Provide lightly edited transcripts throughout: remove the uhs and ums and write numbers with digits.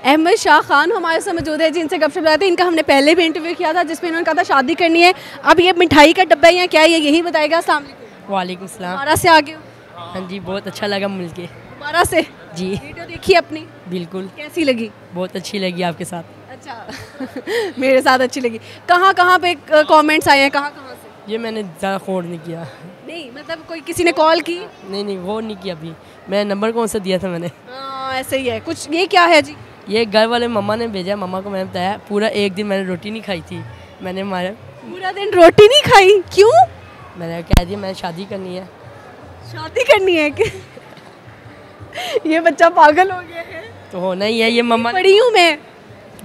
अहमद शाह खान हमारे साथ मौजूद है, जिनसे गपशप लगाते हैं। इनका हमने पहले भी इंटरव्यू किया था, जिसमें इन्होंने कहा था शादी करनी है। अब ये मिठाई का डब्बा है या क्या है, ये यही बताएगा। अस्सलाम वालेकुम। वालेकुम सलाम। दोबारा से आ गए हो? हाँ जी, बहुत अच्छा लगा मिलके। दोबारा से जी वीडियो देखी अपनी? बिल्कुल, कैसी लगी? बहुत अच्छी लगी आपके साथ। अच्छा मेरे साथ अच्छी लगी। कहाँ कहाँ पे कमेंट्स आए हैं, कहाँ कहाँ से? ये मैंने ज़्यादा खोड़ नहीं किया। नहीं मतलब कोई किसी ने कॉल की? नहीं वो नहीं किया अभी। मैं नंबर कौन सा दिया था मैंने? हाँ ऐसे ही है कुछ। ये क्या है जी? ये घर वाले मम्मा ने भेजा, मम्मा को मैंने बताया। पूरा एक दिन मैंने रोटी नहीं खाई थी। मैंने मारा पूरा दिन रोटी नहीं खाई? क्यों? मैंने कह दिया मैंने शादी करनी है। शादी करनी है कि ये बच्चा पागल हो गया है। तो होना ही है। ये मम्मा बड़ी हूँ मैं।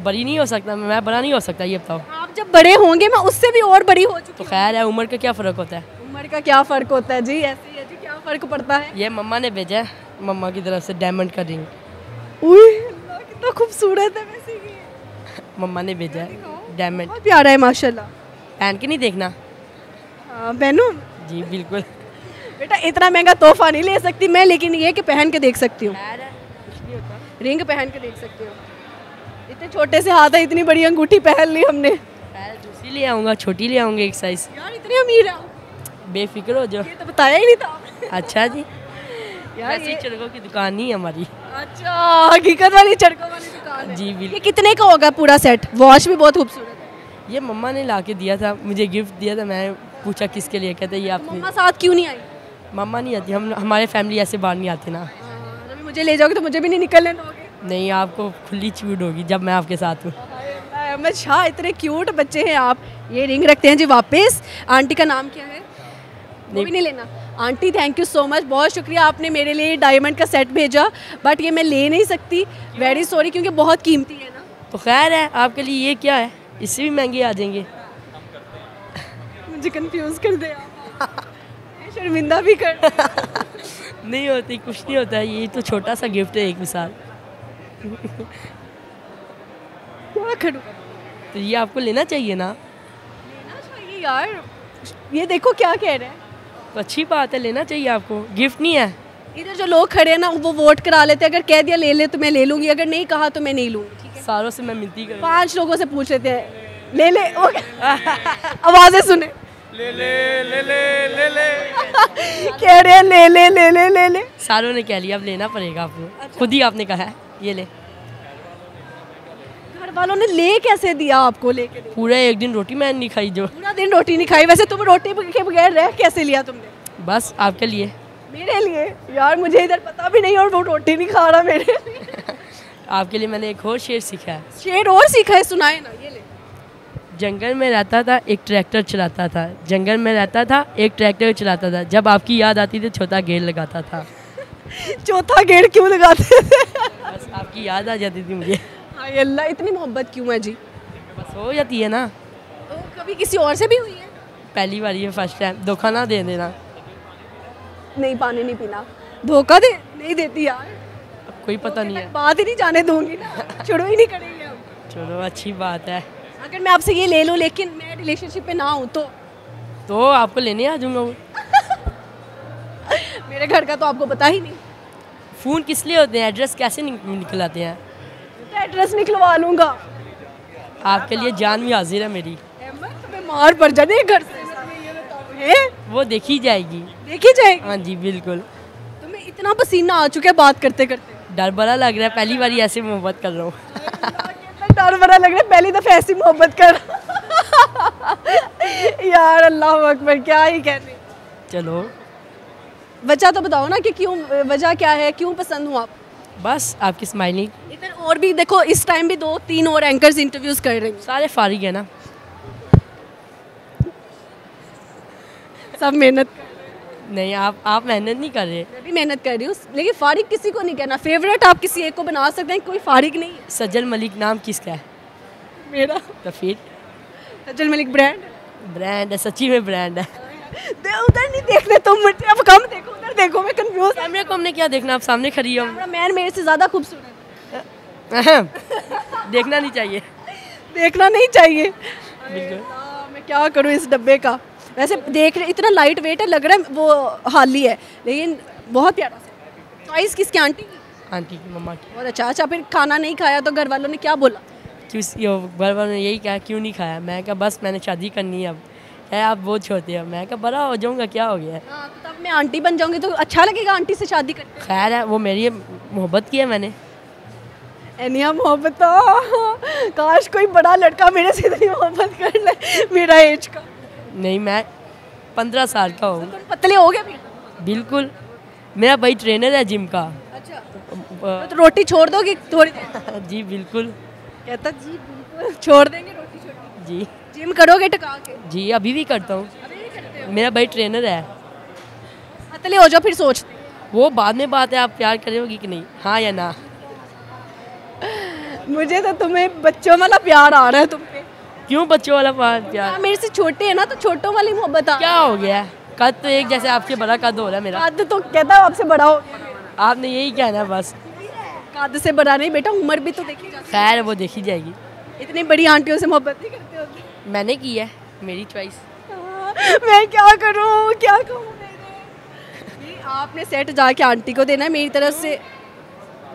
बड़ी नहीं हो सकता मैं, बड़ा नहीं हो सकता। ये बताओ। आप जब बड़े होंगे मैं उससे भी और बड़ी हो चुकी तो हूँ। खैर है, उम्र का क्या फ़र्क होता है? उम्र का क्या फ़र्क होता है जी? ऐसे ही है जी, क्या फ़र्क पड़ता है? ये मम्मा ने भेजा है, मम्मा की तरफ से डायमंड का रिंग। उई अल्लाह, कितना खूबसूरत है वैसे ये। मम्मा ने भेजा है डायमंड। बहुत प्यारा है माशाल्लाह। पहन के नहीं देखना? हाँ बहनों। जी बिल्कुल। बेटा इतना महंगा तोहफा नहीं ले सकती मैं, लेकिन ये कि पहन के देख सकती हूँ। रिंग पहन के देख सकती हूँ। इतने छोटे से हाथ है, इतनी बड़ी अंगूठी पहन ली हमने। दूसरी ले आऊँगा, छोटी ले आऊँगी एक साइज। यार इतनी अमीर है। बेफिक्र हो जाओ। ये तो बताया ही नहीं था। अच्छा जी। यार ऐसी चरखों की दुकान नहीं है हमारी। अच्छा हकीकत वाली चरखों वाली दुकान है। जी बिल्कुल। ये कितने का होगा पूरा सेट? वॉच भी बहुत खूबसूरत है। ये मम्मा ने ला के दिया था, मुझे गिफ्ट दिया था। मैं पूछा किसके लिए, कहते ये आपने। मम्मा साथ क्यों नहीं आई? मम्मा नहीं आती, हम हमारे फैमिली ऐसे बाहर नहीं आते ना। अभी मुझे ले जाओगे तो मुझे भी नहीं निकलने दोगे? नहीं, आपको खुली छूट होगी जब मैं आपके साथ हूँ। अहमद शाह इतने क्यूट बच्चे हैं आप। ये रिंग रखते हैं जी वापस। आंटी का नाम क्या है? वो भी नहीं लेना। Aunty thank you so much, बहुत शुक्रिया, आपने मेरे लिए डायमंड का सेट भेजा। बट ये मैं ले नहीं सकती, वेरी सॉरी, क्योंकि बहुत कीमती है ना। तो खैर है, आपके लिए ये क्या है, इससे भी महंगे आ जाएंगे। मुझे कंफ्यूज कर दे आप। शर्मिंदा भी कर नहीं होती, कुछ नहीं होता है। ये तो छोटा सा गिफ्ट है, एक मिसाल। क्या करूं? तो ये आपको लेना चाहिए ना? लेना चाहिए यार। ये देखो क्या कह रहे हैं। तो अच्छी बात है, लेना चाहिए आपको। गिफ्ट नहीं है। इधर जो लोग खड़े हैं ना वो वोट करा लेते हैं। अगर कह दिया ले ले तो मैं ले लूंगी, अगर नहीं कहा तो मैं नहीं लूंगी। ठीक है, सारों से मैं मिलती करूँ। 5 लोगों से पूछ लेते हैं ले ले। आवाजें सुने। ले ले ले ले ले ले। कह रहे हैं ले ले ले ले ले ले। सारों ने कह लिया, अब लेना पड़ेगा आपको। अच्छा। खुद ही आपने कहा है ये ले। घर वालों ने ले कैसे दिया आपको? लेके दे। पूरा एक दिन रोटी मैंने नहीं खाई जो। पूरा दिन रोटी नहीं खाई? वैसे तुम रोटी के बगैर रह कैसे लिया तुमने? बस आपके लिए। मेरे लिए? यार मुझे इधर पता भी नहीं और वो रोटी नहीं खा रहा मेरे लिए। आपके लिए मैंने एक और शेर सीखा है। शेर और सीखा है? सुनाए ना। ये ले। जंगल में रहता था, एक ट्रैक्टर चलाता था। जंगल में रहता था, एक ट्रैक्टर चलाता था। जब आपकी याद आती थी, चौथा गेयर लगाता था। चौथा गेड़ क्यों लगाते थे? बस आपकी याद आ जाती थी मुझे। हाय अल्लाह, इतनी मोहब्बत क्यों है जी? बस हो जाती है ना। तो कभी किसी और से भी हुई है? पहली बार, ये फर्स्ट टाइम। धोखा ना दे देना। नहीं, पानी नहीं पीना। धोखा दे नहीं देती यार। अब कोई पता नहीं है। बात ही नहीं जाने दूंगी ना। शुरू ही नहीं करेंगे हम। चलो अच्छी बात है। अगर मैं आपसे ये ले लूं लेकिन मैं रिलेशनशिप पे ना हूं तो आपको लेने आ जाऊंगा। मेरे घर का तो आपको पता ही नहीं। फ़ोन किस लिए होते हैं? एड्रेस कैसे निकल आते हैं? तो एड्रेस निकलवा लूंगा। आपके लिए जान भी हाजिर है मेरी। तुम्हें मार पड़ जाने घर से। ये बताओ है? वो देखी जाएगी। देखी जाएगी? हाँ जी बिल्कुल। तुम्हें इतना पसीना आ चुका है बात करते करते। डर बड़ा लग रहा है, पहली बार ऐसे मोहब्बत कर रहा हूँ। डर बड़ा लग रहा है, पहली दफा ऐसी मोहब्बत कर। यार अल्लाह अकबर, क्या ही कहने। चलो वजह तो बताओ ना कि क्यों, वजह क्या है, क्यों पसंद हूँ आप? बस आपकी स्माइलिंग। इधर और भी देखो, इस टाइम भी 2-3 और एंकर्स इंटरव्यूज कर रही हैं। सारे फारिग है ना। सब मेहनत। नहीं, आप मेहनत नहीं कर रहे। मैं भी मेहनत कर रही हूँ, लेकिन फारिग किसी को नहीं कहना। फेवरेट आप किसी एक को बना सकते हैं, कोई फारिग नहीं है। सज्जल मलिक नाम किसका है? मेरा। तो फिर सज्जल मलिक ब्रांड। ब्रांड है, सच्ची में ब्रांड है। उधर नहीं देखने तुम मुझे, अब कम देखो, उधर देखो। मैं कंफ्यूज। कैमरे को हमने क्या देखना, आप सामने खड़ी हो। कैमरामैन मेरे से ज़्यादा खूबसूरत अहम। देखना नहीं चाहिए। देखना नहीं चाहिए। बिल्कुल। मैं क्या करूँ इस डब्बे का। वैसे देख रहे इतना लाइट वेट है, लग रहा है वो हाली है, लेकिन बहुत प्यारा सा। चॉइस किसकी? आंटी की? आंटी की, मम्मा की। बहुत अच्छा। अच्छा, फिर खाना नहीं खाया तो घर वालों ने क्या बोला? घर वालों ने यही कहा क्यों नहीं खाया। मैं कहा बस मैंने शादी करनी है अब। है आप बहुत छोटे हो। मैं कहा बड़ा हो जाऊँगा, क्या हो गया है। हाँ, तो तब मैं आंटी बन जाऊंगी तो अच्छा लगेगा आंटी से शादी करके। खैर है, वो मेरी मोहब्बत की है मैंने। एनिया मोहब्बत, काश कोई बड़ा लड़का मेरे से इतनी मोहब्बत कर ले मेरा एज का। नहीं, मैं 15 साल का हूँ। तुम पतले हो गए फिर? बिल्कुल, मेरा भाई ट्रेनर है जिम का। अच्छा, तो रोटी छोड़ दोगी थोड़ी देर? जी बिल्कुल। कहता जी बिल्कुल छोड़ देंगे रोटी छोड़। जी जिम करोगे टका के? जी अभी भी करता हूँ। अभी नहीं करते हो? मेरा भाई ट्रेनर है। पतले हो जाओ फिर सोचते। वो बाद में बात है, आप प्यार करोगी कि नहीं, हाँ या ना। मुझे तो तुम्हें बच्चों वाला प्यार आ रहा है तुम पे। क्यों बच्चों वाला प्यार? मेरे से छोटे है ना, तो छोटों वाली मोहब्बत आ। क्या हो गया? कद तो एक जैसे आपसे बड़ा कद हो रहा है मेरा। कद तो कहता है आपसे बड़ा हो। आपने यही कहना है बस। कद से बड़ा नहीं बेटा, उम्र भी तो देखी जाती है। खैर वो देखी जाएगी। इतनी बड़ी आंटियों से मोहब्बत नहीं करते होते। मैंने की है, मेरी चॉइस। मैं क्या करूं, क्या कहूं मेरे? आपने सेट जाके आंटी को देना है मेरी तरफ से।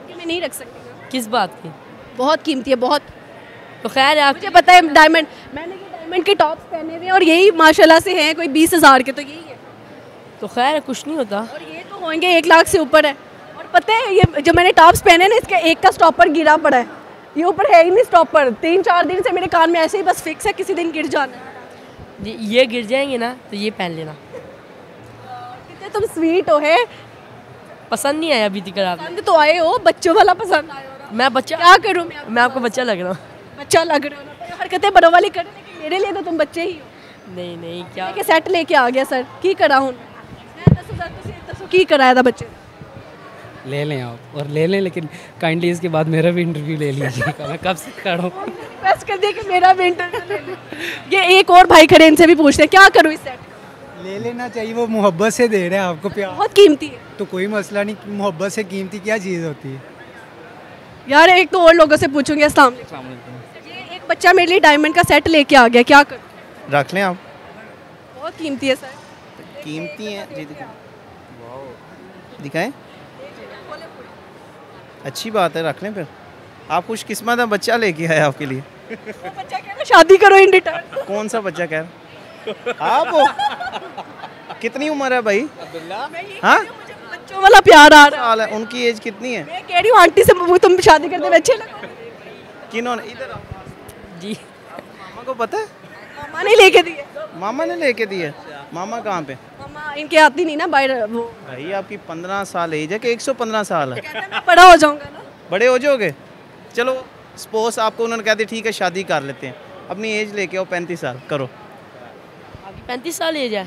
मैं नहीं रख सकती ना। किस बात की? बहुत कीमती है, बहुत। तो खैर आप, मुझे पता है डायमंड, मैंने ये डायमंड के टॉप्स पहने हुए हैं और यही माशाल्लाह से हैं कोई 20,000 के, तो यही है। तो खैर कुछ नहीं होता। और ये तो होंगे 1 लाख से ऊपर है। और पता है ये जो मैंने टॉप्स पहने ना, इसका एक का स्टॉपर गिरा पड़ा है। ये ऊपर है ही नहीं स्टॉपर। 3-4 दिन से मेरे कान में ऐसे ही बस फिक्स है, किसी दिन गिर जाना है। ये गिर जाएंगे ना तो ये पहन लेना। कितने तुम स्वीट हो है। पसंद नहीं आया अभी तक आपने? पसंद तो आए हो, बच्चों वाला पसंद आया हो। मैं बच्चा, क्या करूं मैं आपको बच्चा लग रहा हूँ? बच्चा लग रहे हो ना, हरकतें बड़ों वाली कर, लेकिन मेरे लिए तो तुम बच्चे ही हो। नहीं नहीं, क्या के सेट लेके आ गया सर, की करा हूं मैं 10,000 तो की कराया था बच्चे। ले लें आप और ले लें, लेकिन काइंडली इसके बाद मेरा भी इंटरव्यू ले लीजिएगा। मैं कब से खड़ा हूँ। रिक्वेस्ट कर दिया कि मेरा भी इंटरव्यू ले लो। ये एक और भाई खड़े, इनसे भी पूछते हैं क्या करूं इस सेट का? ले लेना चाहिए, वो मोहब्बत से दे रहे हैं आपको प्यार, बहुत कीमती है तो कोई मसला नहीं। मोहब्बत से कीमती क्या चीज़ होती है यार। एक तो और लोगों से पूछूंगी। अस्सलाम वालेकुम। ये एक बच्चा मेरे लिए डायमंड का सेट लेके आ गया, क्या करूं? रख लें आप। बहुत कीमती है सर। कीमती है जी, दिखाएं। अच्छी बात है, रख लें फिर। आप खुशकिस्मत है, बच्चा लेके आए आपके लिए। वो बच्चा कह रहा है शादी करो इन रिटर्न। कौन सा बच्चा कह रहा? आप हो? कितनी उम्र है भाई? हाँ, बच्चों वाला प्यार आ रहा है। साल है। उनकी एज कितनी है? मैं कह रही हूँ आंटी से तुम शादी करते हुए अच्छे लगो। किन्होंने? इधर आओ। जी मामा को पता है? मामा ने लेके दिए। मामा ने लेके दिए। मामा कहाँ पे? मामा इनके आती नहीं ना बाहर। वो भाई आपकी 15 साल एज है कि 115 साल है? कहते हैं मैं बड़ा हो जाऊंगा ना। बड़े हो जाओगे? चलो सपोज आपको उन्होंने कहा दिया ठीक है शादी कर लेते हैं, अपनी एज लेके आओ 35 साल, करो। आपकी 35 साल एज है?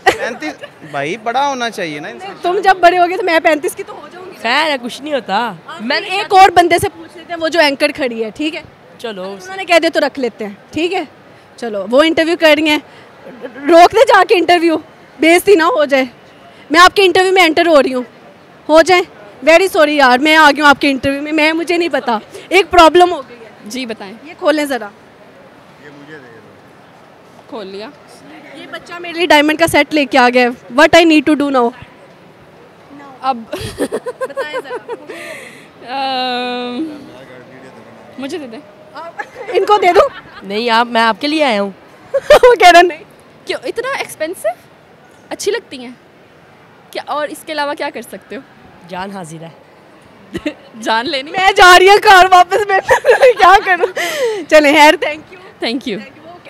35? भाई बड़ा होना चाहिए ना इंसान। तुम जब बड़े होगे तो मैं 35 की तो हो जाऊंगी। खैर है, कुछ नहीं होता। मैंने एक और बंदे से पूछ लेते हैं, वो जो एंकर खड़ी है, ठीक है? चलो उन्होंने कह दिया तो रख लेते हैं, ठीक है? चलो वो इंटरव्यू करेंगे, रोक दे जाके इंटरव्यू, बेइज्जती ना हो जाए। मैं आपके इंटरव्यू में एंटर हो रही हूँ, हो जाए। वेरी सॉरी यार, मैं आ गई हूँ आपके इंटरव्यू में, मुझे नहीं पता, एक प्रॉब्लम हो गई है। जी बताएं। ये खोलें ज़रा। खोल लिया। ये बच्चा मेरे लिए डायमंड का सेट लेके आ गया। What I need to do now? अब बताएं ज़रा। मुझे दे दें। इनको दे दूँ? नहीं, आप, मैं आपके लिए आया हूँ। वो कह रहा नहीं। क्यों इतना एक्सपेंसिव? अच्छी लगती हैं क्या? और इसके अलावा क्या कर सकते हो? जान हाजिर है। जान लेनी। मैं जा रही हूँ कार वापस में। क्या करूँ? चले यार, थैंक यू। Thank you.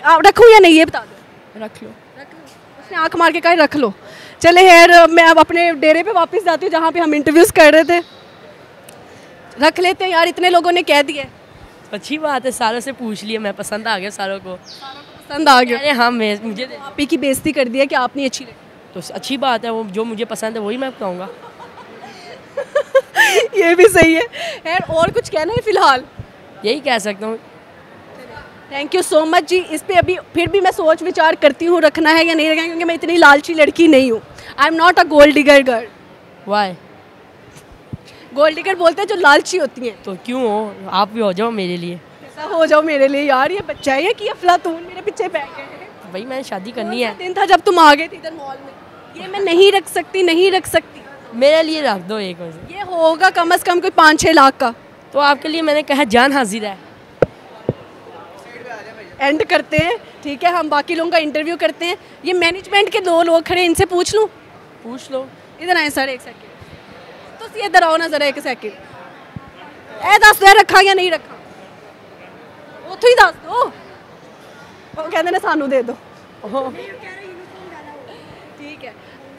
आप रखूँ या नहीं ये बता दो। रख लो। उसने आंख मार के कहा रख लो। चले यार, मैं अब अपने डेरे पे वापस जाती हूँ जहाँ पे हम इंटरव्यूज़ कर रहे थे। रख लेते हैं यार, इतने लोगों ने कह दिया। अच्छी बात है, सारों से पूछ लिया मैं, पसंद आ गया सारों को। पसंद आ गया। अरे हाँ, मुझे आप ही की बेइज्जती कर दी है कि आप नहीं अच्छी लगी। तो अच्छी बात है, वो जो मुझे पसंद है वही मैं कहूँगा। ये भी सही है यार। और कुछ कहना है फिलहाल? यही कह सकता हूँ। थैंक यू सो मच जी। इस पे अभी फिर भी मैं सोच विचार करती हूँ रखना है या नहीं रखना है, क्योंकि मैं इतनी लालची लड़की नहीं हूँ। I am not a gold digger girl. Why? Gold digger बोलते हैं जो लालची होती हैं। तो क्यों हो, आप भी हो जाओ मेरे लिए। ऐसा हो जाओ मेरे लिए यार। ये बच्चा है कि अफलातून मेरे पीछे बैठ गए हैं। भाई मैंने शादी करनी है। दिन था जब तुम आ गए थे इधर मॉल में। ये मैं नहीं रख सकती, नहीं रख सकती। मेरे लिए रख दो एक और। ये होगा कम से कम कोई 5-6 लाख का। तो आपके लिए मैंने कहा जान हाजिर है। एंड करते हैं, ठीक है, हम बाकी लोगों का इंटरव्यू करते हैं। ये मैनेजमेंट के 2 लोग खड़े, इनसे पूछ लूँ? पूछ लो। इधर आए सर, एक सेकंड। तो इधर आओ ना जरा, एक सेकंड। ए दस दो रखा या नहीं रखा, उतो ही दस दो। वो कहते ने सानू दे दो। ठीक है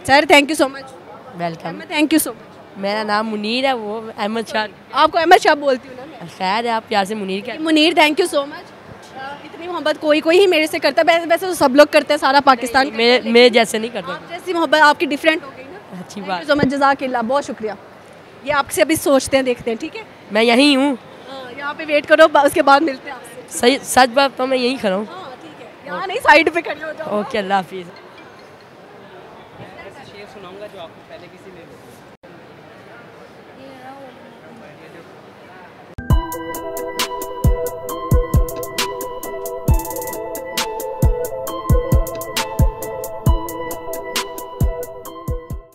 sir, thank you so much. Welcome. Thank you so much. मेरा नाम मुनीर है, वो अहमद शाह। आपको अहमद शाह बोलती हूँ ना मैं। खैर है, आप प्यार से मुनीर कहते Munir, thank you so much. इतनी मोहब्बत कोई ही मेरे से करता है, वैसे तो सब लोग करते हैं, सारा पाकिस्तान। मेरे जैसे नहीं करते। आप जैसी मोहब्बत आपकी डिफरेंट हो गई ना। अच्छी बात। सो मच, जज़ाकिल्लाह, बहुत शुक्रिया। ये आपसे अभी सोचते हैं, देखते हैं, ठीक है। मैं यहीं हूँ, यहाँ पे वेट करो, उसके बाद मिलते हैं आपसे। सही सच बात तो मैं यहीं खड़ा हूँ। हाँ ठीक है, यहाँ नहीं, साइड पे खड़े हो जाओ। ओके, अल्लाह हाफिज़। शेर सुनाऊंगा जो आपको पहले किसी ने